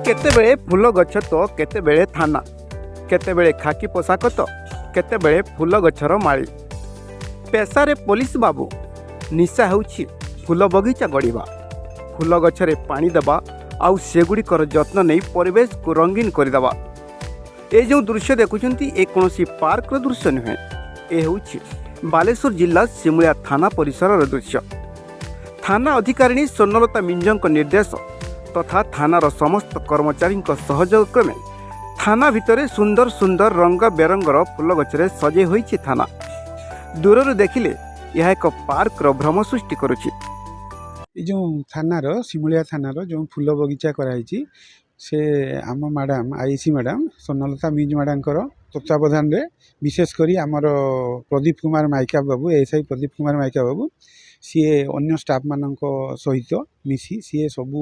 केतेबेले फूल गछ तो केतेबेले थाना, केतेबेले खाकी पोशाक तो केतेबेले फूल गछर माली। पेशारे पुलिस बाबू, निशा होउछि फूल बगीचा गढ़िबा, फूल गछरे पानी देबा आउ सेगुड़िकर जत्न नहीं परिवेश को रंगीन करदेवा। ये जो दृश्य देखुंती ए कौन पार्क दृश्य नुहे, ए होउछि बालेश्वर जिला सिमुलिया थाना परिसर दृश्य। थाना अधिकारिणी स्वर्णलता मिंजक निर्देश तथा थानार समस्त कर्मचारी सहयोग क्रमे थाना भितर सुंदर सुंदर रंग बेरंगर फूल गछरे सजे होइछि थाना। दूर देखिले यह एक पार्क भ्रम सृष्टि करुछि। जो थानार सिमुलिया थानार जो फूल बगीचा कराई से आम madam IC madam Swarnalata Minj madam तत्वावधान रे विशेषकर आमर प्रदीप कुमार माइका बाबू एसआई प्रदीप कुमार माइका बाबू सी अन्य स्टाफ मान सहित मिसी सी सबू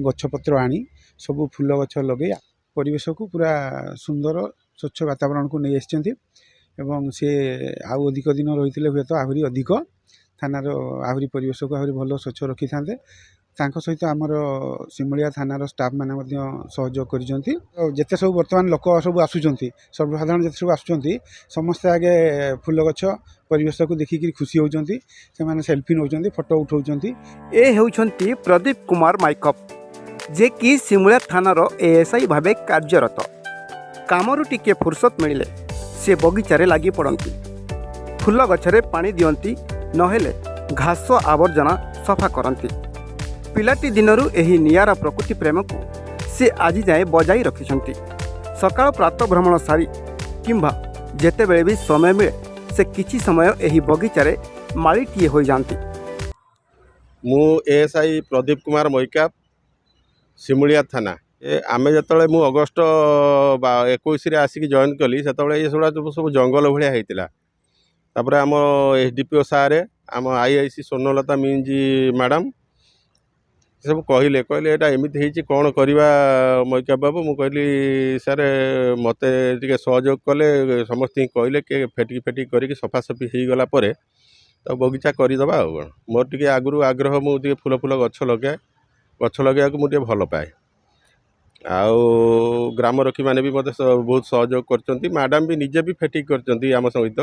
गछपत्र आनी सबू फूल गछ लगे परिवेश को पूरा सुंदर स्वच्छ वातावरण को नहीं आसछन्ति एवं सी आउ अधिक दिन रही हुए तो आहरी अधिक थानार आहरी परिवेश को आहरी भल स्वच्छ रखी था सहित आमर सिमुलिया थानार स्टाफ मैंने सहयोग करते सब बर्तमान लोक सब आसुँच सर्वसाधारण जिते सब आसुँच समस्ते आगे फूल गछ परिवेश को देखिक खुशी होती से सेल्फी नौ फोटो उठाऊँच। ए होउछन्ति प्रदीप कुमार माइकप जे कि सिमुलिया थानार एएसआई भावे कार्यरत। कामरू टिके फुर्सत मिले से बगीचारे लगी पड़ती, फूल गछरे पानी दियंती, नहेले घास आवर्जना सफा करती। पिलाटी दिनरू एही नियारा प्रकृति प्रेम को से आज जाए बजाई रखिछन्ति। सकाळ प्रातः भ्रमण सारी किंबा जेतेबेले भी समय मिले से किछि समय एही बगीचारे मालीटीए हो जाती। मु एएसआई प्रदीप कुमार मैका सिमुलिया थाना आमे जतले मु अगस्ट 21 रे आसिक जॉइन कली सेतबेले ये सब जंगल भलिया हेतिला। तापर आम एसडीपीओ सारे आम आईआईसी स्वर्णलता मिंजी मैडम सब कहले कहले एटा एमिति हेछि कोन करबा मैका बाबू मु कहली सर मते टिके सहयोग कले समस्त कहले के फेटी फेटी करिक सफा सफी हो गला परे तो बगीचा करदे आ मोर टिके आगु आग्रह मु टिके फूल फूल गछ लगे गछ लगे को मुझे भल पाए आउ ग्राम रखी मैंने भी मत बहुत सहयोग कर मैडम भी निजे भी फेटिक कर आम सहित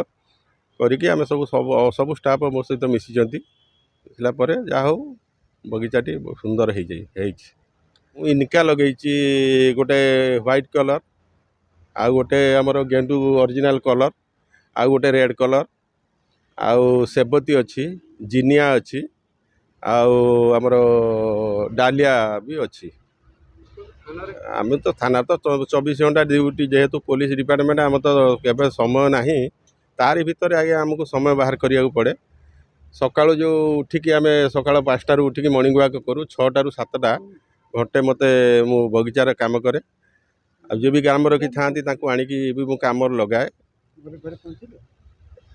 करिकी आम सब सब सब स्टाफ मो सहित मिशिंट जहा हो बगीचाटी सुंदर हो इनका लगे गोटे व्हाइट कलर आउ गोटे आमर गेंडू ओरिजिनल कलर आउ गोटे रेड कलर आउ सेबती अच्छी जिनिया अच्छी आउ आमर डालिया भी अच्छी। आम तो थाना तो 24 घंटा ड्यूटी जेहेतु पुलिस डिपार्टमेंट आम तो केवे समय ना तारी भितर आगे आमको समय बाहर करिया पड़े। सकाळु जो उठिकी आम सकाळ 5टारू उठिकी मॉर्निंग वॉक करूँ 6टारू 7टा घंटे मते मु बगीचार काम करे जो भी ग्राम रखी था आणिकी भी मु काम लगाए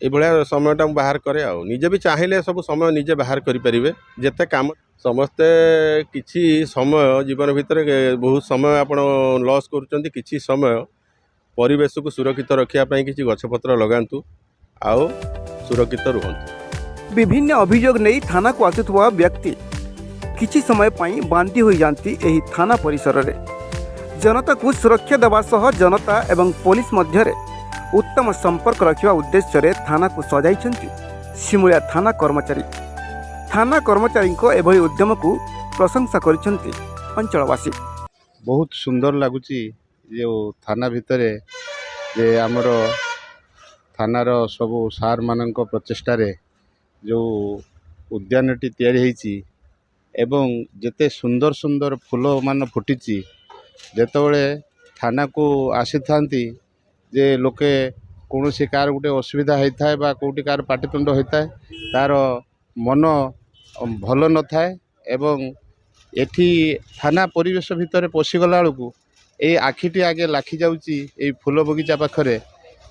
ये भाया समयटा बाहर करे आ निजे भी चाहिए सब समय निजे बाहर करें जिते काम समस्ते किसी समय जीवन भितर बहुत समय आपण लॉस करुँच किसी समय परिवेश को सुरक्षित रखापी किसी गछपत्र लगातु आओ सुरक्षित रुहतु। विभिन्न अभियोग नहीं थाना को आसुवा व्यक्ति किछि समय पाई बांधी हो जाती एही थाना परिसर रे। जनता को सुरक्षा देवा सह जनता एवं पुलिस मध्य उत्तम संपर्क रखा उद्देश्य रे थाना को सजाई सिमुलिया थाना कर्मचारी। थाना कर्मचारी को एभली उद्यम को प्रशंसा करिसेंति अंचलवासी। बहुत सुंदर लगुच जो थाना भितर जे आमर थानार सबू सार मानक प्रचेष्टा जो उद्यानटी तैयारी एवं जेते सुंदर सुंदर फूल मान फुटी जेतबेले थाना को आसी थांती जे लोके कौन सी कार गोटे असुविधा होता है कौटी कार पाटितुंड होता है तार मन भल न थाए एवं एठी थाना परिवेश भितर पशिगला बेलू ये आखिटी आगे लाखी जाऊँगी फूल बगीचा पाखरे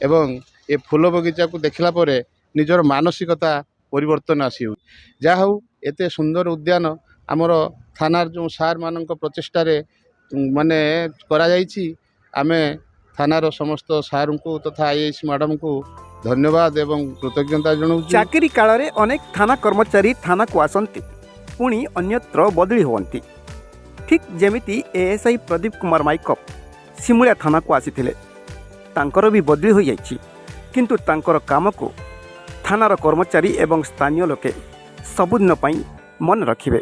एवं ये फूल बगीचा को देखला परे निजर मानसिकता परिवर्तन आसी जहा हूँ एते सुंदर उद्यान आमर थानार जो सार मानक प्रचेष्टा माने करा जाइछि। आमे थानार समस्त सार को तथा आईएएस मैडम को धन्यवाद एवं कृतज्ञता जनाऊँ। चाकरी काल में अनेक थाना कर्मचारी थाना को आसती पुणी अन्यत्र बदली होती। ଠିକ୍ ଯେମିତି ଏଏସ୍ଆଇ ପ୍ରଦୀପ କୁମାର ମାଇକପ ସିମୁଳିଆ ଥାନାକୁ ଆସିଥିଲେ, ତାଙ୍କର ବି ବଦଳି ହୋଇଯାଇଛି, କିନ୍ତୁ ତାଙ୍କର କାମକୁ ଥାନାର କର୍ମଚାରୀ ଏବଂ ସ୍ଥାନୀୟ ଲୋକେ ସବୁଦିନ ପାଇଁ ମନେ ରଖିବେ।